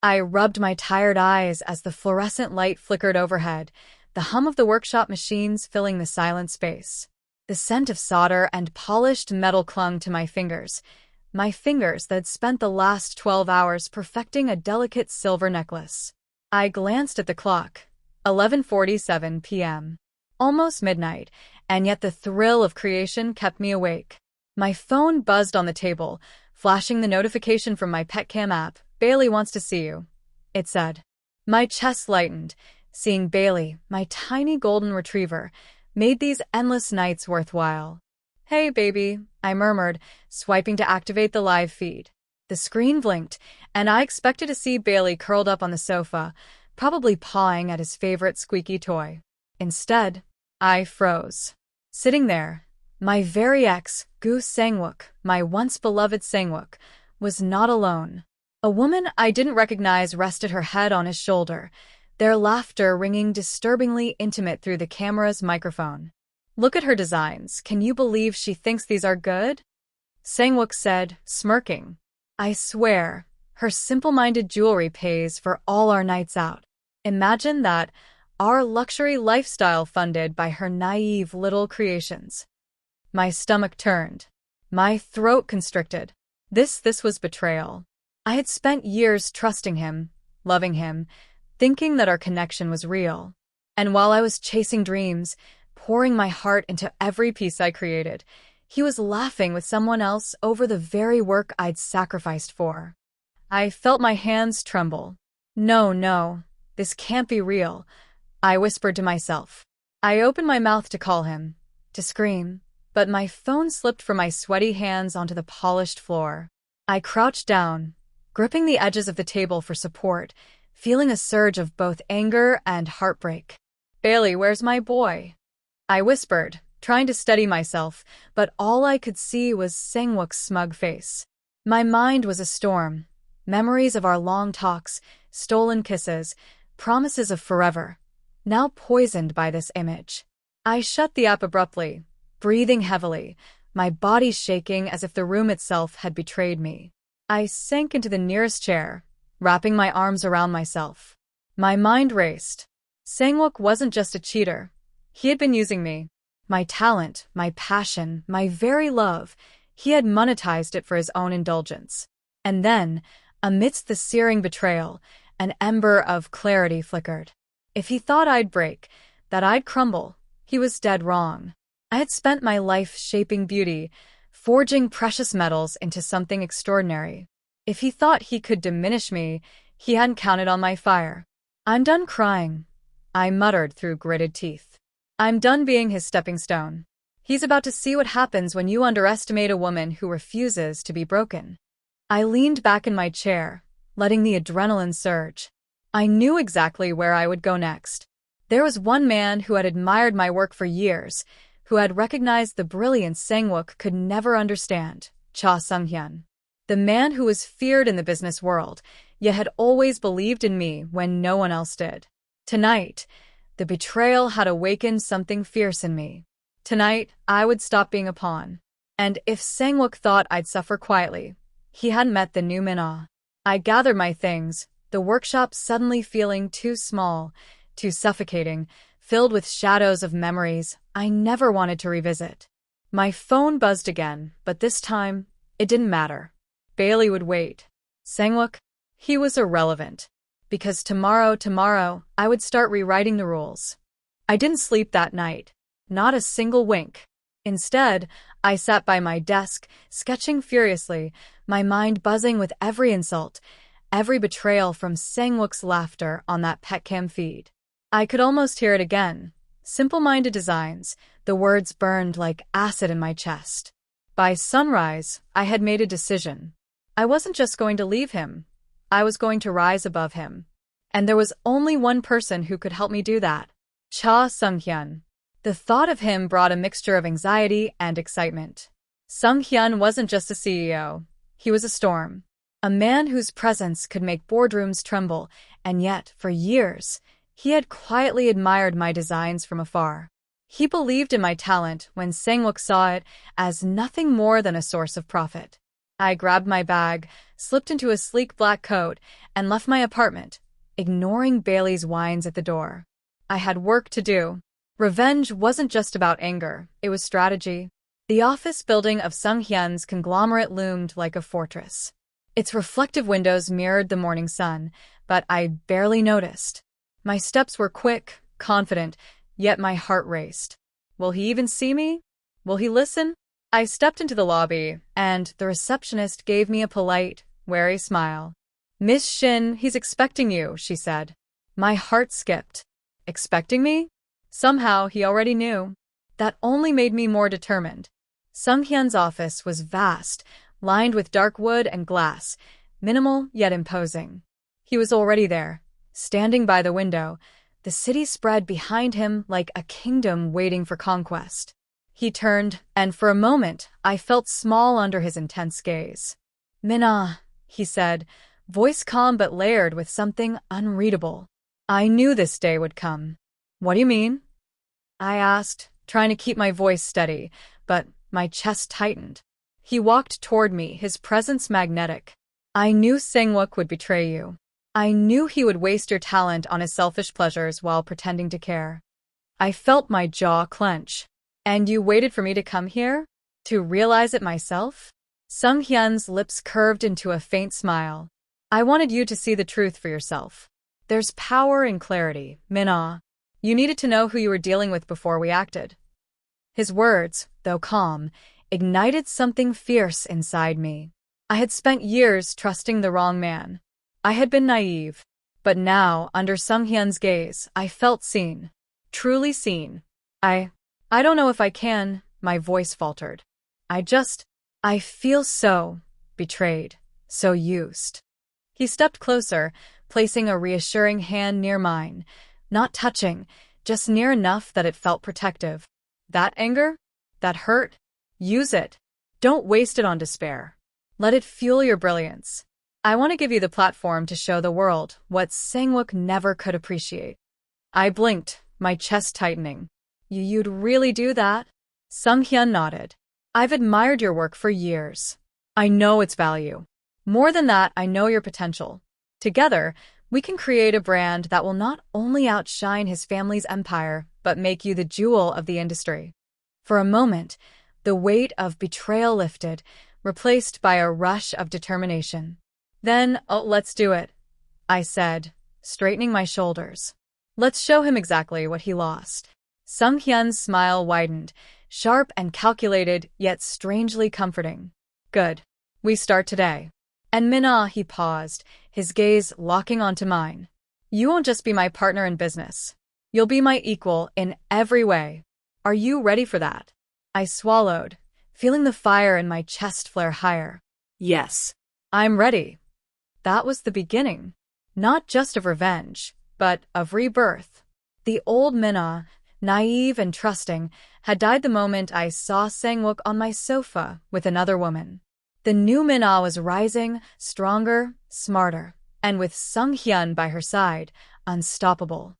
I rubbed my tired eyes as the fluorescent light flickered overhead, the hum of the workshop machines filling the silent space. The scent of solder and polished metal clung to my fingers that had spent the last 12 hours perfecting a delicate silver necklace. I glanced at the clock. 11:47 p.m. Almost midnight, and yet the thrill of creation kept me awake. My phone buzzed on the table, flashing the notification from my Petcam app. "Bailey wants to see you," it said. My chest lightened. Seeing Bailey, my tiny golden retriever, made these endless nights worthwhile. "Hey, baby," I murmured, swiping to activate the live feed. The screen blinked, and I expected to see Bailey curled up on the sofa, probably pawing at his favorite squeaky toy. Instead, I froze. Sitting there, my very ex, Sang-Wook, my once-beloved Sang-Wook, was not alone. A woman I didn't recognize rested her head on his shoulder, their laughter ringing disturbingly intimate through the camera's microphone. "Look at her designs. Can you believe she thinks these are good?" Sang-Wook said, smirking. "I swear, her simple-minded jewelry pays for all our nights out. Imagine that, our luxury lifestyle funded by her naive little creations." My stomach turned. My throat constricted. This was betrayal. I had spent years trusting him, loving him, thinking that our connection was real. And while I was chasing dreams, pouring my heart into every piece I created, he was laughing with someone else over the very work I'd sacrificed for. I felt my hands tremble. No, this can't be real," I whispered to myself. I opened my mouth to call him, to scream, but my phone slipped from my sweaty hands onto the polished floor. I crouched down, gripping the edges of the table for support, feeling a surge of both anger and heartbreak. "Bailey, where's my boy?" I whispered, trying to steady myself, but all I could see was Sang-Wook's smug face. My mind was a storm. Memories of our long talks, stolen kisses, promises of forever, now poisoned by this image. I shut the app abruptly, breathing heavily, my body shaking as if the room itself had betrayed me. I sank into the nearest chair, wrapping my arms around myself. My mind raced. Sang-Wook wasn't just a cheater. He had been using me. My talent, my passion, my very love. He had monetized it for his own indulgence. And then, amidst the searing betrayal, an ember of clarity flickered. If he thought I'd break, that I'd crumble, he was dead wrong. I had spent my life shaping beauty, forging precious metals into something extraordinary. If he thought he could diminish me, he hadn't counted on my fire. "I'm done crying," I muttered through gritted teeth. "I'm done being his stepping stone. He's about to see what happens when you underestimate a woman who refuses to be broken." I leaned back in my chair, letting the adrenaline surge. I knew exactly where I would go next. There was one man who had admired my work for years, who had recognized the brilliance Sang-Wook could never understand, Cha Seung-Hyun. The man who was feared in the business world, yet had always believed in me when no one else did. Tonight, the betrayal had awakened something fierce in me. Tonight, I would stop being a pawn. And if Sang-Wook thought I'd suffer quietly, he hadn't met the new Minna. I gathered my things, the workshop suddenly feeling too small, too suffocating, filled with shadows of memories I never wanted to revisit. My phone buzzed again, but this time, it didn't matter. Bailey would wait. Sang-Wook, he was irrelevant. Because tomorrow, I would start rewriting the rules. I didn't sleep that night. Not a single wink. Instead, I sat by my desk, sketching furiously, my mind buzzing with every insult, every betrayal from Sang-Wook's laughter on that Petcam feed. I could almost hear it again. Simple-minded designs, the words burned like acid in my chest. By sunrise, I had made a decision. I wasn't just going to leave him. I was going to rise above him. And there was only one person who could help me do that. Cha Seung-Hyun. The thought of him brought a mixture of anxiety and excitement. Seung-Hyun wasn't just a CEO. He was a storm. A man whose presence could make boardrooms tremble, and yet, for years, he had quietly admired my designs from afar. He believed in my talent when Sang-Wook saw it as nothing more than a source of profit. I grabbed my bag, slipped into a sleek black coat, and left my apartment, ignoring Bailey's whines at the door. I had work to do. Revenge wasn't just about anger, it was strategy. The office building of Seung-Hyun's conglomerate loomed like a fortress. Its reflective windows mirrored the morning sun, but I barely noticed. My steps were quick, confident, yet my heart raced. Will he even see me? Will he listen? I stepped into the lobby, and the receptionist gave me a polite, wary smile. "Miss Shin, he's expecting you," she said. My heart skipped. Expecting me? Somehow he already knew. That only made me more determined. Seung-Hyun's office was vast, lined with dark wood and glass, minimal yet imposing. He was already there, standing by the window, the city spread behind him like a kingdom waiting for conquest. He turned, and for a moment I felt small under his intense gaze. "Minna," he said, voice calm but layered with something unreadable. "I knew this day would come." "What do you mean?" I asked, trying to keep my voice steady, but my chest tightened. He walked toward me, his presence magnetic. "I knew Sang-Wook would betray you. I knew he would waste your talent on his selfish pleasures while pretending to care." I felt my jaw clench. "And you waited for me to come here? To realize it myself?" Seung-Hyun's lips curved into a faint smile. "I wanted you to see the truth for yourself. There's power in clarity, Minna. You needed to know who you were dealing with before we acted." His words, though calm, ignited something fierce inside me. I had spent years trusting the wrong man. I had been naive. But now, under Seung-Hyun's gaze, I felt seen. Truly seen. I don't know if I can, my voice faltered. I feel so betrayed, so used. He stepped closer, placing a reassuring hand near mine. Not touching, just near enough that it felt protective. "That anger? That hurt? Use it. Don't waste it on despair. Let it fuel your brilliance. I want to give you the platform to show the world what Sang-Wook never could appreciate." I blinked, my chest tightening. You'd really do that?" Seung-Hyun nodded. "I've admired your work for years. I know its value. More than that, I know your potential. Together, we can create a brand that will not only outshine his family's empire, but make you the jewel of the industry." For a moment, the weight of betrayal lifted, replaced by a rush of determination. "Then, let's do it," I said, straightening my shoulders. "Let's show him exactly what he lost." Seung-Hyun's smile widened, sharp and calculated, yet strangely comforting. "Good. We start today." "And Minna," he paused, his gaze locking onto mine. "You won't just be my partner in business. You'll be my equal in every way. Are you ready for that?" I swallowed, feeling the fire in my chest flare higher. "Yes, I'm ready." That was the beginning. Not just of revenge, but of rebirth. The old Minna, naive and trusting, had died the moment I saw Sang-Wook on my sofa with another woman. The new Minna was rising, stronger, smarter, and with Seung-Hyun by her side, unstoppable.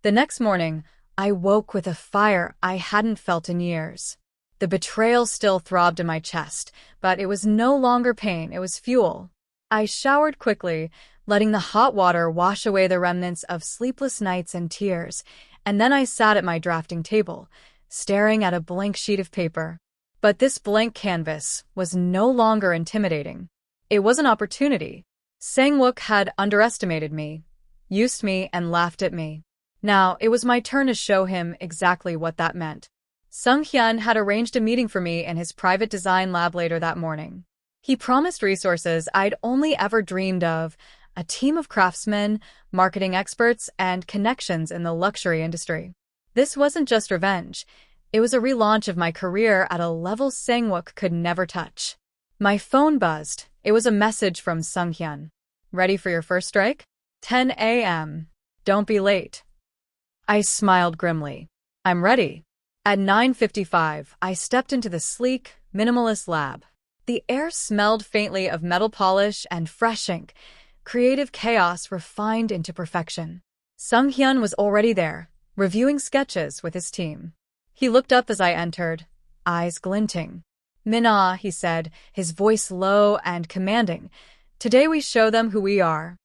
The next morning, I woke with a fire I hadn't felt in years. The betrayal still throbbed in my chest, but it was no longer pain, it was fuel. I showered quickly, letting the hot water wash away the remnants of sleepless nights and tears, and then I sat at my drafting table, staring at a blank sheet of paper. But this blank canvas was no longer intimidating. It was an opportunity. Sang-Wook had underestimated me, used me, and laughed at me. Now, it was my turn to show him exactly what that meant. Seung-Hyun had arranged a meeting for me in his private design lab later that morning. He promised resources I'd only ever dreamed of, a team of craftsmen, marketing experts, and connections in the luxury industry. This wasn't just revenge. It was a relaunch of my career at a level Sang-Wook could never touch. My phone buzzed. It was a message from Seung-Hyun. "Ready for your first strike? 10 a.m. Don't be late." I smiled grimly. "I'm ready." At 9:55, I stepped into the sleek, minimalist lab. The air smelled faintly of metal polish and fresh ink, creative chaos refined into perfection. Seung-Hyun was already there, reviewing sketches with his team. He looked up as I entered, eyes glinting. "Minna," he said, his voice low and commanding, Today we show them who we are.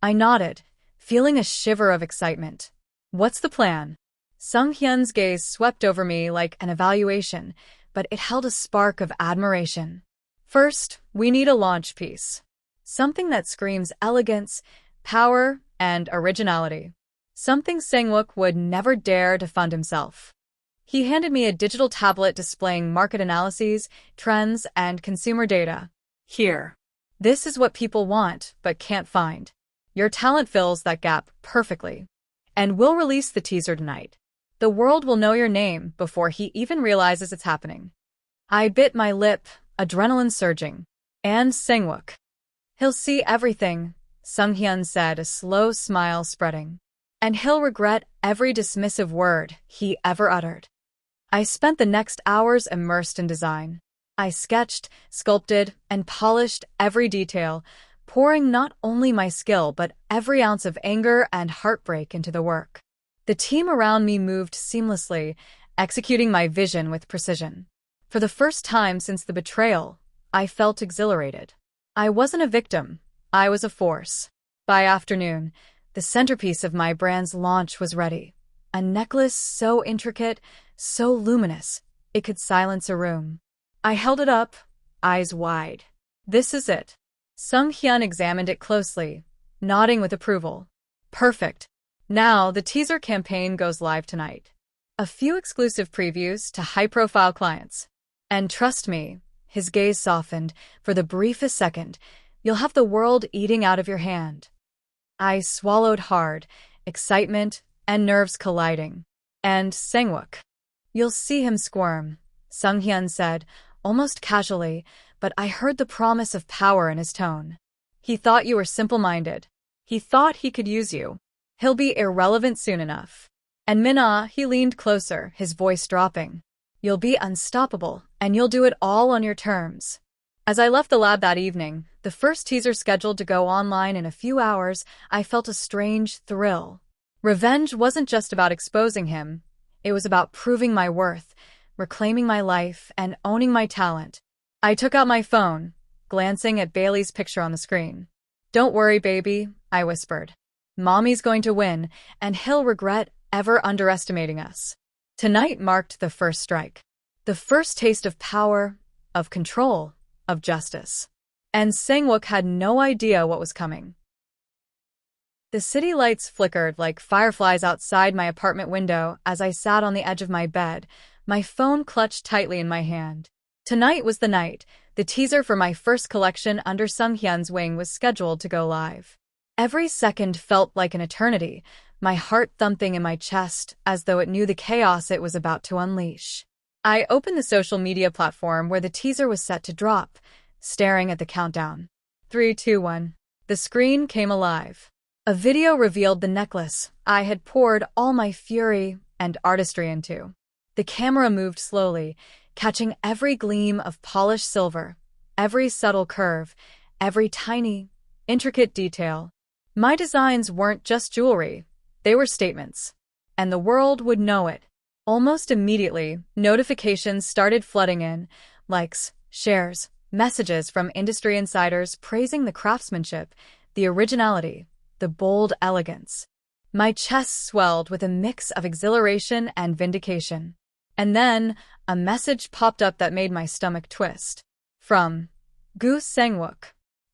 I nodded, feeling a shiver of excitement. What's the plan? Sung-Hyun's gaze swept over me like an evaluation, but it held a spark of admiration. First, we need a launch piece. Something that screams elegance, power, and originality. Something Sang-Wook would never dare to fund himself. He handed me a digital tablet displaying market analyses, trends, and consumer data. Here. This is what people want, but can't find. Your talent fills that gap perfectly. And we'll release the teaser tonight. The world will know your name before he even realizes it's happening. I bit my lip, adrenaline surging. And Sang-Wook. He'll see everything, Sung-Hyun said, a slow smile spreading. And he'll regret every dismissive word he ever uttered. I spent the next hours immersed in design. I sketched, sculpted, and polished every detail, pouring not only my skill but every ounce of anger and heartbreak into the work. The team around me moved seamlessly, executing my vision with precision. For the first time since the betrayal, I felt exhilarated. I wasn't a victim, I was a force. By afternoon, the centerpiece of my brand's launch was ready. A necklace so intricate, so luminous, it could silence a room. I held it up, eyes wide. This is it. Sung-Hyun examined it closely, nodding with approval. Perfect. Now, the teaser campaign goes live tonight. A few exclusive previews to high-profile clients. And trust me, his gaze softened, for the briefest second, you'll have the world eating out of your hand. I swallowed hard, excitement and nerves colliding. And Sang-Wook. You'll see him squirm, Sung-Hyun said, almost casually, but I heard the promise of power in his tone. He thought you were simple-minded. He thought he could use you. He'll be irrelevant soon enough. And Minna, he leaned closer, his voice dropping. You'll be unstoppable, and you'll do it all on your terms. As I left the lab that evening, the first teaser scheduled to go online in a few hours, I felt a strange thrill. Revenge wasn't just about exposing him. It was about proving my worth, reclaiming my life, and owning my talent. I took out my phone, glancing at Bailey's picture on the screen. Don't worry, baby, I whispered. Mommy's going to win, and he'll regret ever underestimating us. Tonight marked the first strike. The first taste of power, of control, of justice. And Sang-Wook had no idea what was coming. The city lights flickered like fireflies outside my apartment window as I sat on the edge of my bed, my phone clutched tightly in my hand. Tonight was the night. The teaser for my first collection under Sung-Hyun's wing was scheduled to go live. Every second felt like an eternity, my heart thumping in my chest as though it knew the chaos it was about to unleash. I opened the social media platform where the teaser was set to drop, staring at the countdown. 3, 2, 1. The screen came alive. A video revealed the necklace I had poured all my fury and artistry into. The camera moved slowly, catching every gleam of polished silver, every subtle curve, every tiny, intricate detail. My designs weren't just jewelry, they were statements. And the world would know it. Almost immediately, notifications started flooding in, likes, shares, messages from industry insiders praising the craftsmanship, the originality, the bold elegance. My chest swelled with a mix of exhilaration and vindication. And then, a message popped up that made my stomach twist. From Sang-Wook.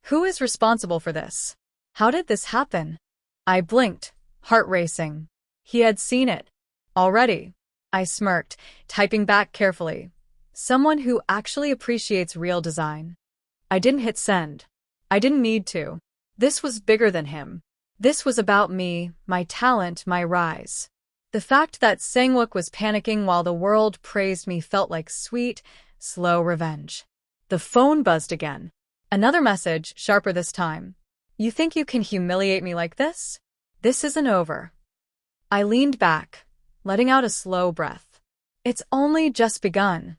Who is responsible for this? How did this happen? I blinked, heart racing. He had seen it. Already. I smirked, typing back carefully. Someone who actually appreciates real design. I didn't hit send. I didn't need to. This was bigger than him. This was about me, my talent, my rise. The fact that Sang-Wook was panicking while the world praised me felt like sweet, slow revenge. The phone buzzed again. Another message, sharper this time. You think you can humiliate me like this? This isn't over. I leaned back, letting out a slow breath. It's only just begun,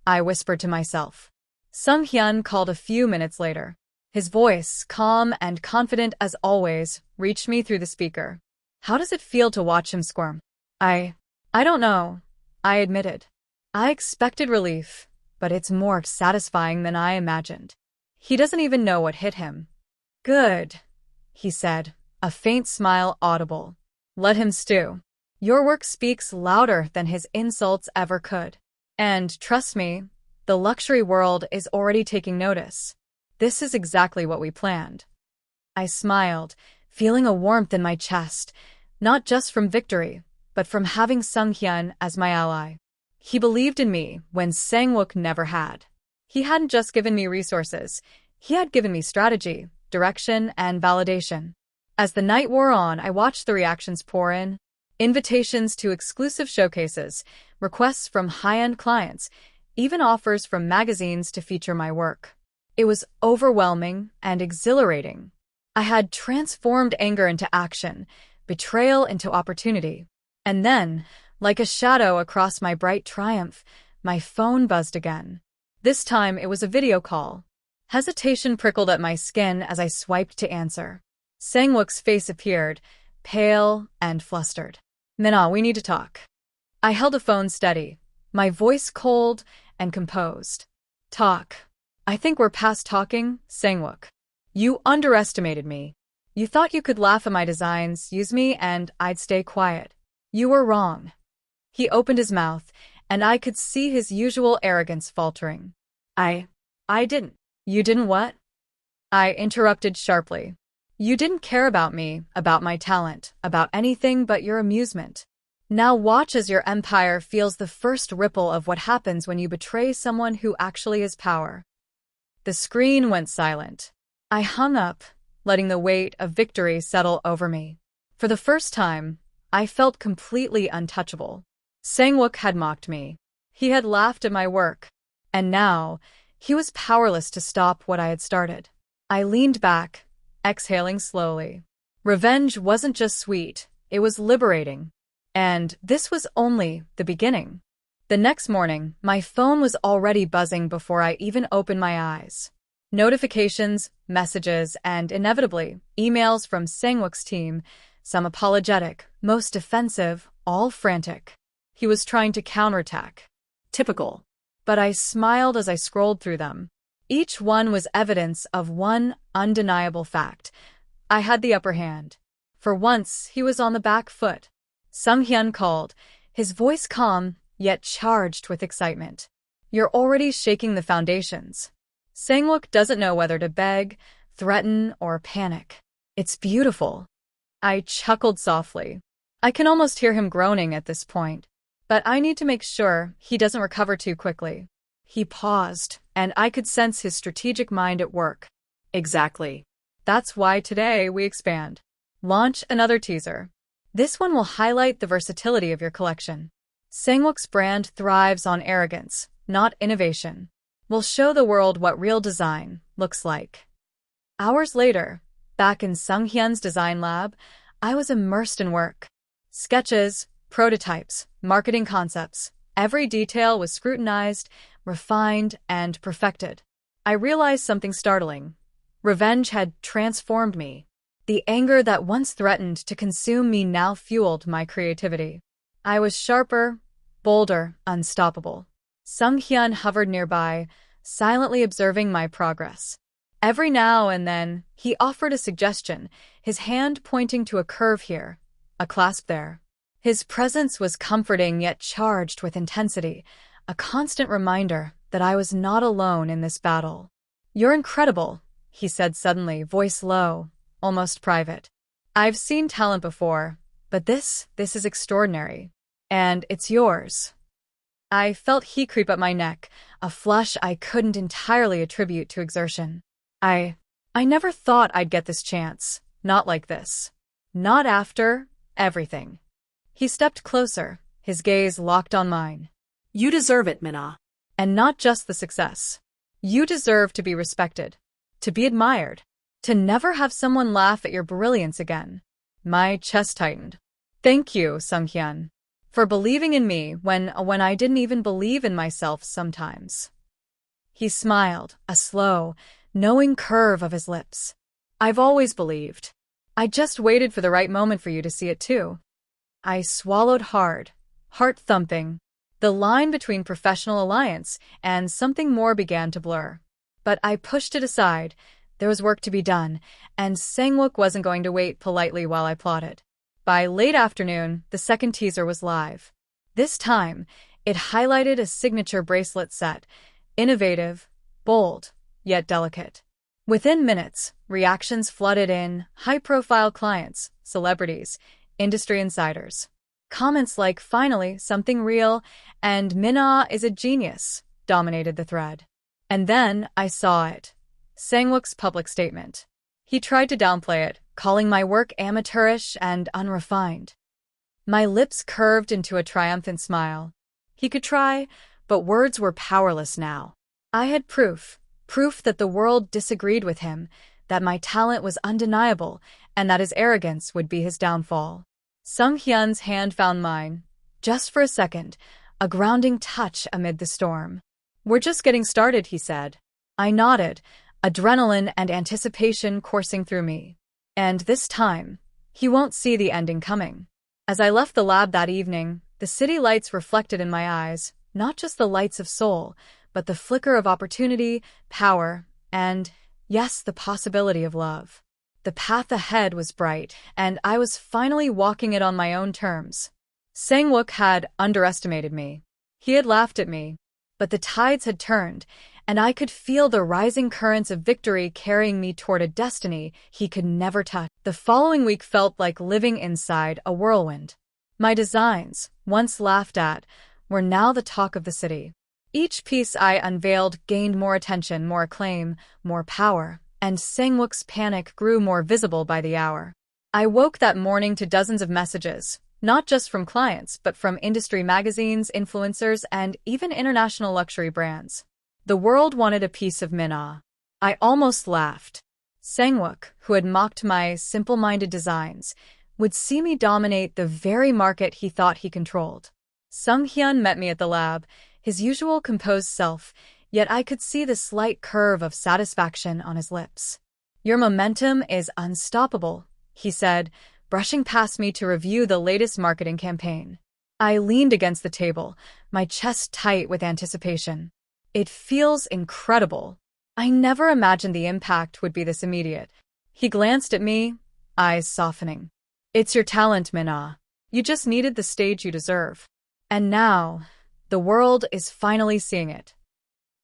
I whispered to myself. Sung-Hyun called a few minutes later. His voice, calm and confident as always, reached me through the speaker. How does it feel to watch him squirm? I don't know, I admitted. I expected relief, but it's more satisfying than I imagined. He doesn't even know what hit him. Good, he said, a faint smile audible. Let him stew. Your work speaks louder than his insults ever could. And trust me, the luxury world is already taking notice. This is exactly what we planned. I smiled, feeling a warmth in my chest, not just from victory, but from having Seung-Hyun as my ally. He believed in me when Sang-Wook never had. He hadn't just given me resources, he had given me strategy, direction, and validation. As the night wore on, I watched the reactions pour in. Invitations to exclusive showcases, requests from high-end clients, even offers from magazines to feature my work. It was overwhelming and exhilarating. I had transformed anger into action, betrayal into opportunity. And then, like a shadow across my bright triumph, my phone buzzed again. This time it was a video call. Hesitation prickled at my skin as I swiped to answer. Sang-Wook's face appeared, pale and flustered. Mina, we need to talk. I held the phone steady, my voice cold and composed. Talk. I think we're past talking, Sang-Wook. You underestimated me. You thought you could laugh at my designs, use me, and I'd stay quiet. You were wrong. He opened his mouth, and I could see his usual arrogance faltering. I didn't. You didn't what? I interrupted sharply. You didn't care about me, about my talent, about anything but your amusement. Now watch as your empire feels the first ripple of what happens when you betray someone who actually has power. The screen went silent. I hung up, letting the weight of victory settle over me. For the first time, I felt completely untouchable. Sang-Wook had mocked me. He had laughed at my work. And now, he was powerless to stop what I had started. I leaned back, exhaling slowly. Revenge wasn't just sweet, it was liberating. And this was only the beginning. The next morning, my phone was already buzzing before I even opened my eyes. Notifications, messages, and inevitably, emails from Sang-Wook's team, some apologetic, most defensive, all frantic. He was trying to counterattack. Typical. But I smiled as I scrolled through them. Each one was evidence of one undeniable fact. I had the upper hand. For once, he was on the back foot. Seung-Hyun called, his voice calm, yet charged with excitement. You're already shaking the foundations. Sang-Wook doesn't know whether to beg, threaten, or panic. It's beautiful. I chuckled softly. I can almost hear him groaning at this point. But I need to make sure he doesn't recover too quickly. He paused, and I could sense his strategic mind at work. Exactly. That's why today we expand. Launch another teaser. This one will highlight the versatility of your collection. Sang-Wook's brand thrives on arrogance, not innovation. We'll show the world what real design looks like. Hours later, back in Seung-Hyun's design lab, I was immersed in work. Sketches, prototypes, marketing concepts, every detail was scrutinized, refined, and perfected. I realized something startling. Revenge had transformed me. The anger that once threatened to consume me now fueled my creativity. I was sharper, bolder, unstoppable. Seung-Hyun hovered nearby, silently observing my progress. Every now and then, he offered a suggestion, his hand pointing to a curve here, a clasp there. His presence was comforting yet charged with intensity, a constant reminder that I was not alone in this battle. You're incredible, he said suddenly, voice low, almost private. I've seen talent before, but this is extraordinary. And it's yours. I felt heat creep up my neck, a flush I couldn't entirely attribute to exertion. I never thought I'd get this chance, not like this. Not after everything. He stepped closer, his gaze locked on mine. You deserve it, Mina. And not just the success. You deserve to be respected, to be admired, to never have someone laugh at your brilliance again. My chest tightened. Thank you, Seung-Hyun, for believing in me when I didn't even believe in myself sometimes. He smiled, a slow, knowing curve of his lips. I've always believed. I just waited for the right moment for you to see it too. I swallowed hard, heart thumping. The line between professional alliance and something more began to blur. But I pushed it aside. There was work to be done, and Sang-Wook wasn't going to wait politely while I plotted. By late afternoon, the second teaser was live. This time, it highlighted a signature bracelet set, innovative, bold, yet delicate. Within minutes, reactions flooded in, high-profile clients, celebrities, industry insiders. Comments like, "Finally, something real," and "Mina is a genius," dominated the thread. And then I saw it. Sang-Wook's public statement. He tried to downplay it, calling my work amateurish and unrefined. My lips curved into a triumphant smile. He could try, but words were powerless now. I had proof that the world disagreed with him, that my talent was undeniable, and that his arrogance would be his downfall. Sang-Hyun's hand found mine. Just for a second, a grounding touch amid the storm. "We're just getting started," he said. I nodded, adrenaline and anticipation coursing through me. And this time, he won't see the ending coming. As I left the lab that evening, the city lights reflected in my eyes, not just the lights of Seoul, but the flicker of opportunity, power, and, yes, the possibility of love. The path ahead was bright, and I was finally walking it on my own terms. Sang-Wook had underestimated me. He had laughed at me, but the tides had turned, and I could feel the rising currents of victory carrying me toward a destiny he could never touch. The following week felt like living inside a whirlwind. My designs, once laughed at, were now the talk of the city. Each piece I unveiled gained more attention, more acclaim, more power, and Sang-Wook's panic grew more visible by the hour. I woke that morning to dozens of messages, not just from clients, but from industry magazines, influencers, and even international luxury brands. The world wanted a piece of Mina. I almost laughed. Sang-Wook, who had mocked my simple-minded designs, would see me dominate the very market he thought he controlled. Sang-Hyun met me at the lab, his usual composed self, yet I could see the slight curve of satisfaction on his lips. "Your momentum is unstoppable," he said, brushing past me to review the latest marketing campaign. I leaned against the table, my chest tight with anticipation. "It feels incredible. I never imagined the impact would be this immediate." He glanced at me, eyes softening. "It's your talent, Mina. You just needed the stage you deserve. And now, the world is finally seeing it."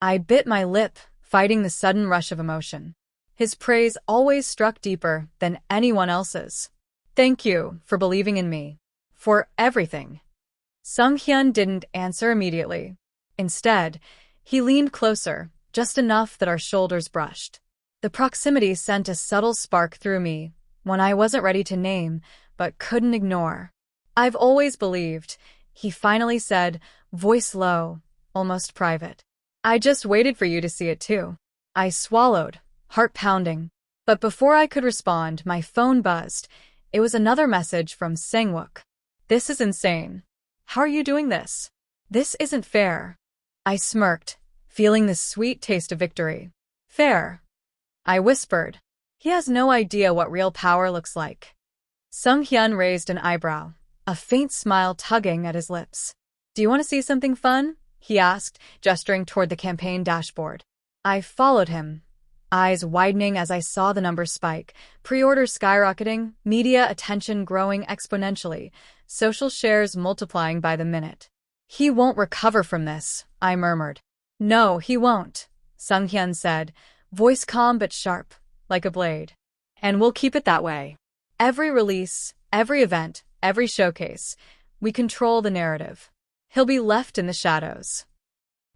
I bit my lip, fighting the sudden rush of emotion. His praise always struck deeper than anyone else's. "Thank you for believing in me. For everything." Sang-Hyun didn't answer immediately. Instead, he leaned closer, just enough that our shoulders brushed. The proximity sent a subtle spark through me, one I wasn't ready to name, but couldn't ignore. "I've always believed," he finally said, voice low, almost private. "I just waited for you to see it too." I swallowed, heart pounding. But before I could respond, my phone buzzed. It was another message from Sang-Wook. "This is insane. How are you doing this? This isn't fair." I smirked, feeling the sweet taste of victory. "Fair?" I whispered. "He has no idea what real power looks like." Sang-Hyun raised an eyebrow, a faint smile tugging at his lips. "Do you want to see something fun?" he asked, gesturing toward the campaign dashboard. I followed him, eyes widening as I saw the numbers spike, pre-orders skyrocketing, media attention growing exponentially, social shares multiplying by the minute. "He won't recover from this," I murmured. "No, he won't," Sang-Hyun said, voice calm but sharp, like a blade. "And we'll keep it that way. Every release, every event, every showcase, we control the narrative. He'll be left in the shadows."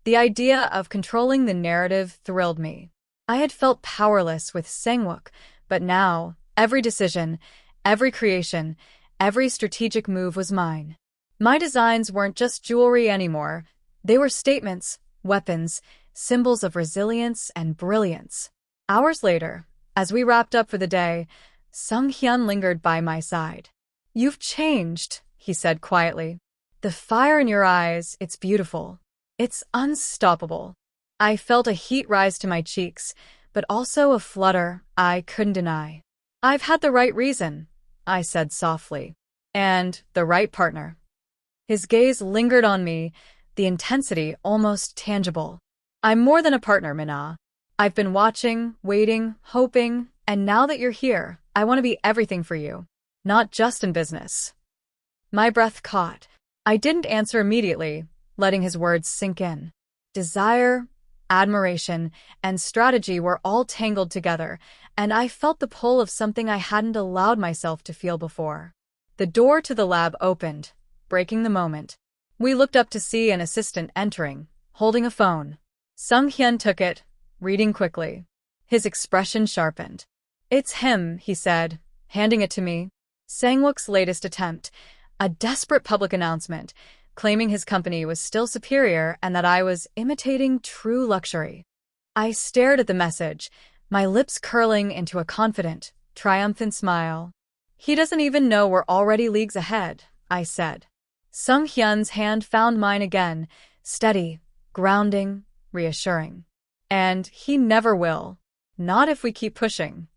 The idea of controlling the narrative thrilled me. I had felt powerless with Sang-Wook, but now, every decision, every creation, every strategic move was mine. My designs weren't just jewelry anymore. They were statements, weapons, symbols of resilience and brilliance. Hours later, as we wrapped up for the day, Sang-Hyun lingered by my side. "You've changed," he said quietly. "The fire in your eyes, it's beautiful. It's unstoppable." I felt a heat rise to my cheeks, but also a flutter I couldn't deny. "I've had the right reason," I said softly. "And the right partner." His gaze lingered on me, the intensity almost tangible. "I'm more than a partner, Mina. I've been watching, waiting, hoping, and now that you're here, I want to be everything for you. Not just in business. My breath caught. I didn't answer immediately, letting his words sink in. Desire, admiration, and strategy were all tangled together, and I felt the pull of something I hadn't allowed myself to feel before. The door to the lab opened, breaking the moment. We looked up to see an assistant entering, holding a phone. Sang-Hyun took it, reading quickly. His expression sharpened. "It's him," he said, handing it to me. Sang-Wook's latest attempt, a desperate public announcement, claiming his company was still superior and that I was imitating true luxury. I stared at the message, my lips curling into a confident, triumphant smile. "He doesn't even know we're already leagues ahead," I said. Sang-Hyun's hand found mine again, steady, grounding, reassuring. "And he never will. Not if we keep pushing."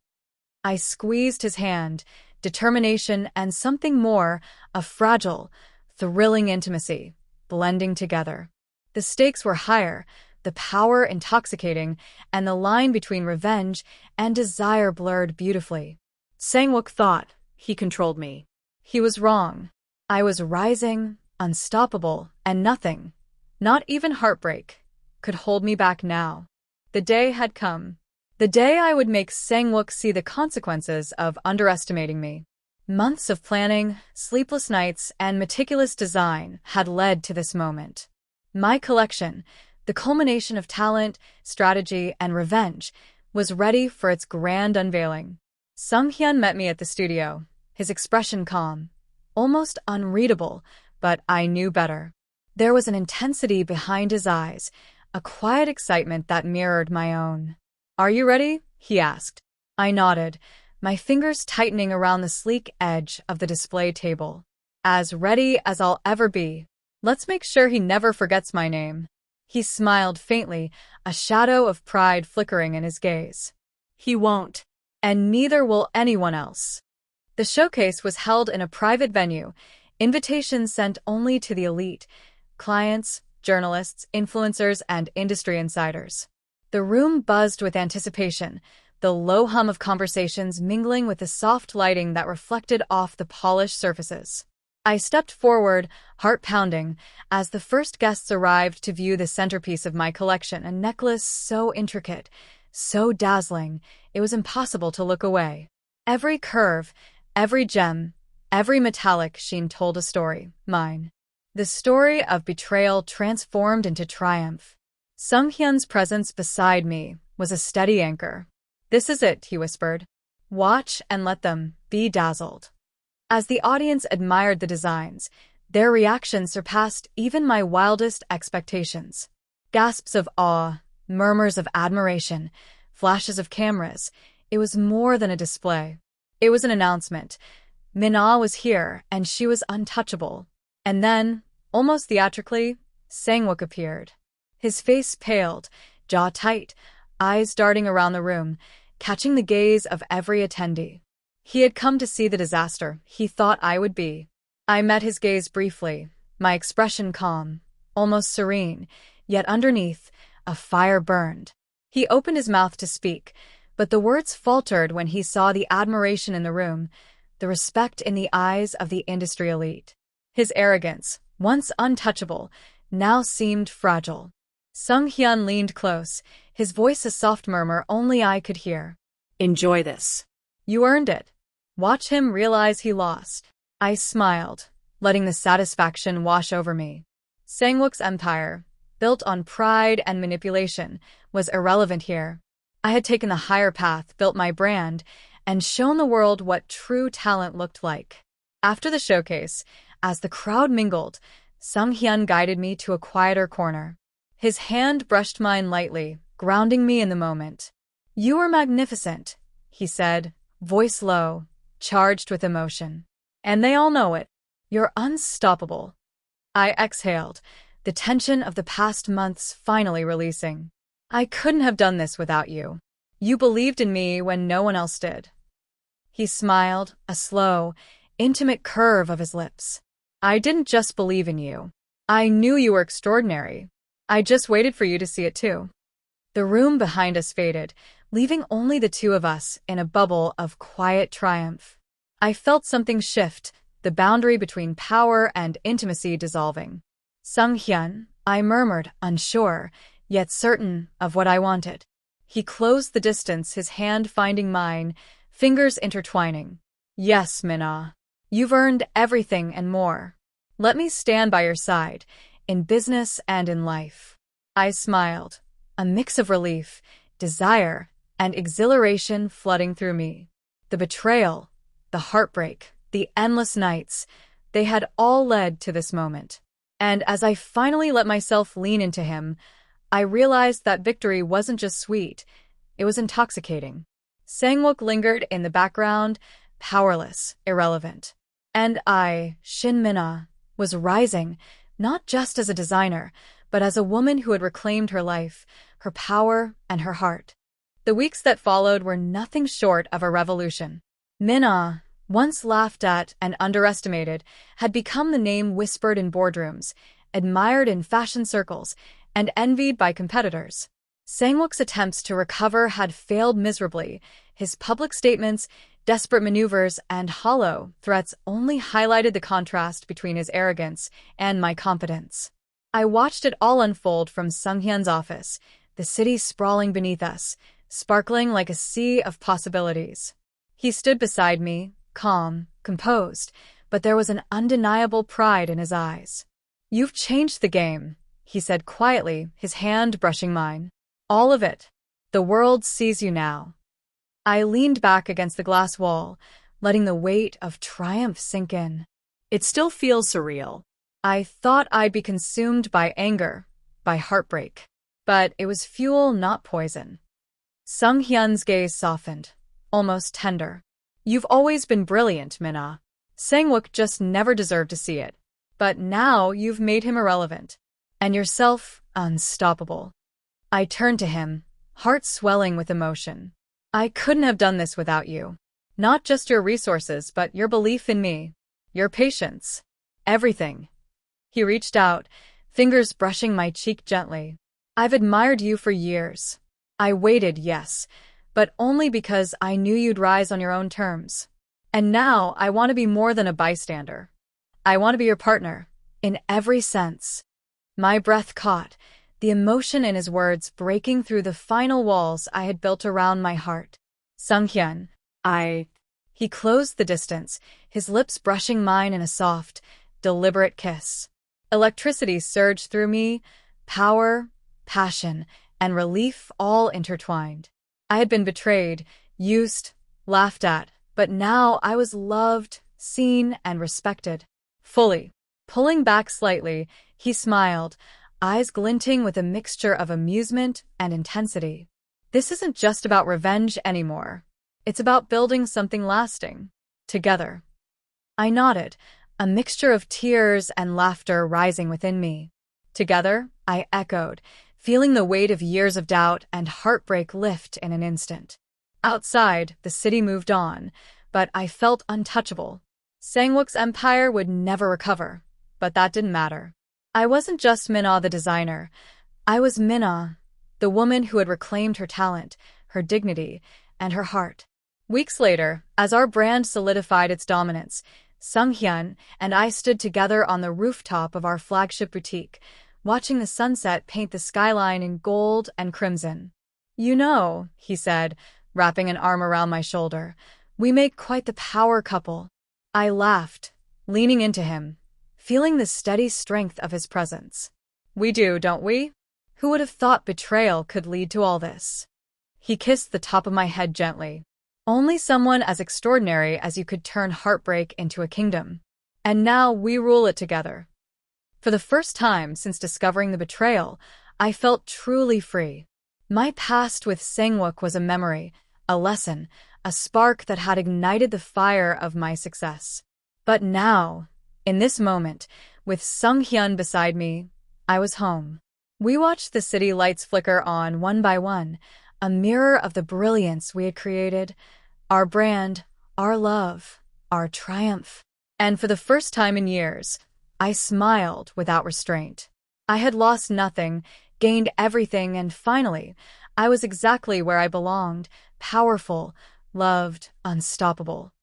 I squeezed his hand, determination and something more, a fragile, thrilling intimacy, blending together. The stakes were higher, the power intoxicating, and the line between revenge and desire blurred beautifully. Sang-Wook thought he controlled me. He was wrong. I was rising, unstoppable, and nothing, not even heartbreak, could hold me back now. The day had come. The day I would make Sang-Wook see the consequences of underestimating me. Months of planning, sleepless nights, and meticulous design had led to this moment. My collection, the culmination of talent, strategy, and revenge, was ready for its grand unveiling. Sang-Hyun met me at the studio, his expression calm, almost unreadable, but I knew better. There was an intensity behind his eyes, a quiet excitement that mirrored my own. "Are you ready?" he asked. I nodded, my fingers tightening around the sleek edge of the display table. "As ready as I'll ever be. Let's make sure he never forgets my name." He smiled faintly, a shadow of pride flickering in his gaze. "He won't. And neither will anyone else." The showcase was held in a private venue, invitations sent only to the elite, clients, journalists, influencers, and industry insiders. The room buzzed with anticipation, the low hum of conversations mingling with the soft lighting that reflected off the polished surfaces. I stepped forward, heart pounding, as the first guests arrived to view the centerpiece of my collection, a necklace so intricate, so dazzling, it was impossible to look away. Every curve, every gem, every metallic sheen told a story, mine. The story of betrayal transformed into triumph. Sang-Hyun's presence beside me was a steady anchor. "This is it," he whispered. "Watch and let them be dazzled." As the audience admired the designs, their reaction surpassed even my wildest expectations. Gasps of awe, murmurs of admiration, flashes of cameras. It was more than a display. It was an announcement. Mina was here, and she was untouchable. And then, almost theatrically, Sang-Wook appeared. His face paled, jaw tight, eyes darting around the room, catching the gaze of every attendee. He had come to see the disaster he thought I would be. I met his gaze briefly, my expression calm, almost serene, yet underneath, a fire burned. He opened his mouth to speak, but the words faltered when he saw the admiration in the room, the respect in the eyes of the industry elite. His arrogance, once untouchable, now seemed fragile. Sang-Hyun leaned close, his voice a soft murmur only I could hear. "Enjoy this. You earned it. Watch him realize he lost." I smiled, letting the satisfaction wash over me. Sang-Wook's empire, built on pride and manipulation, was irrelevant here. I had taken the higher path, built my brand, and shown the world what true talent looked like. After the showcase, as the crowd mingled, Sang-Hyun guided me to a quieter corner. His hand brushed mine lightly, grounding me in the moment. "You are magnificent," he said, voice low, charged with emotion. "And they all know it. You're unstoppable." I exhaled, the tension of the past months finally releasing. "I couldn't have done this without you. You believed in me when no one else did." He smiled, a slow, intimate curve of his lips. "I didn't just believe in you. I knew you were extraordinary. I just waited for you to see it too." The room behind us faded, leaving only the two of us in a bubble of quiet triumph. I felt something shift, the boundary between power and intimacy dissolving. Sang-Hyun, I murmured, unsure, yet certain of what I wanted. He closed the distance, his hand finding mine, fingers intertwining. Yes, Minna. You've earned everything and more. Let me stand by your side, in business and in life. I smiled, a mix of relief, desire, and exhilaration flooding through me. The betrayal, the heartbreak, the endless nights, they had all led to this moment. And as I finally let myself lean into him, I realized that victory wasn't just sweet, it was intoxicating. Sang-Wook lingered in the background, powerless, irrelevant. And I, Shin Minna, was rising, not just as a designer, but as a woman who had reclaimed her life, her power, and her heart. The weeks that followed were nothing short of a revolution. Minna, once laughed at and underestimated, had become the name whispered in boardrooms, admired in fashion circles, and envied by competitors. Sang-Wook's attempts to recover had failed miserably. His public statements, desperate maneuvers, and hollow threats only highlighted the contrast between his arrogance and my confidence. I watched it all unfold from Sang-Hyun's office, the city sprawling beneath us, sparkling like a sea of possibilities. He stood beside me, calm, composed, but there was an undeniable pride in his eyes. "You've changed the game," he said quietly, his hand brushing mine. "All of it. The world sees you now." I leaned back against the glass wall, letting the weight of triumph sink in. It still feels surreal. I thought I'd be consumed by anger, by heartbreak. But it was fuel, not poison. Sang-Hyun's gaze softened, almost tender. "You've always been brilliant, Minna. Sang-Wook just never deserved to see it. But now you've made him irrelevant. And yourself unstoppable." I turned to him, heart swelling with emotion. "I couldn't have done this without you. Not just your resources, but your belief in me. Your patience. Everything." He reached out, fingers brushing my cheek gently. "I've admired you for years. I waited, yes, but only because I knew you'd rise on your own terms. And now I want to be more than a bystander. I want to be your partner, in every sense." My breath caught, the emotion in his words breaking through the final walls I had built around my heart. "Sang-Hyun, He closed the distance, his lips brushing mine in a soft, deliberate kiss. Electricity surged through me, power, passion, and relief all intertwined. I had been betrayed, used, laughed at, but now I was loved, seen, and respected. Fully. Pulling back slightly, he smiled, eyes glinting with a mixture of amusement and intensity. "This isn't just about revenge anymore. It's about building something lasting. Together." I nodded, a mixture of tears and laughter rising within me. "Together," I echoed, feeling the weight of years of doubt and heartbreak lift in an instant. Outside, the city moved on, but I felt untouchable. Sang-Wook's empire would never recover, but that didn't matter. I wasn't just Minna the designer. I was Minna, the woman who had reclaimed her talent, her dignity, and her heart. Weeks later, as our brand solidified its dominance, Sang-Hyun and I stood together on the rooftop of our flagship boutique, watching the sunset paint the skyline in gold and crimson. "You know," he said, wrapping an arm around my shoulder, "we make quite the power couple." I laughed, leaning into him, feeling the steady strength of his presence. "We do, don't we? Who would have thought betrayal could lead to all this?" He kissed the top of my head gently. "Only someone as extraordinary as you could turn heartbreak into a kingdom. And now we rule it together." For the first time since discovering the betrayal, I felt truly free. My past with Sang-Wook was a memory, a lesson, a spark that had ignited the fire of my success. But now, in this moment, with Sang-Hyun beside me, I was home. We watched the city lights flicker on one by one, a mirror of the brilliance we had created, our brand, our love, our triumph. And for the first time in years, I smiled without restraint. I had lost nothing, gained everything, and finally, I was exactly where I belonged, powerful, loved, unstoppable.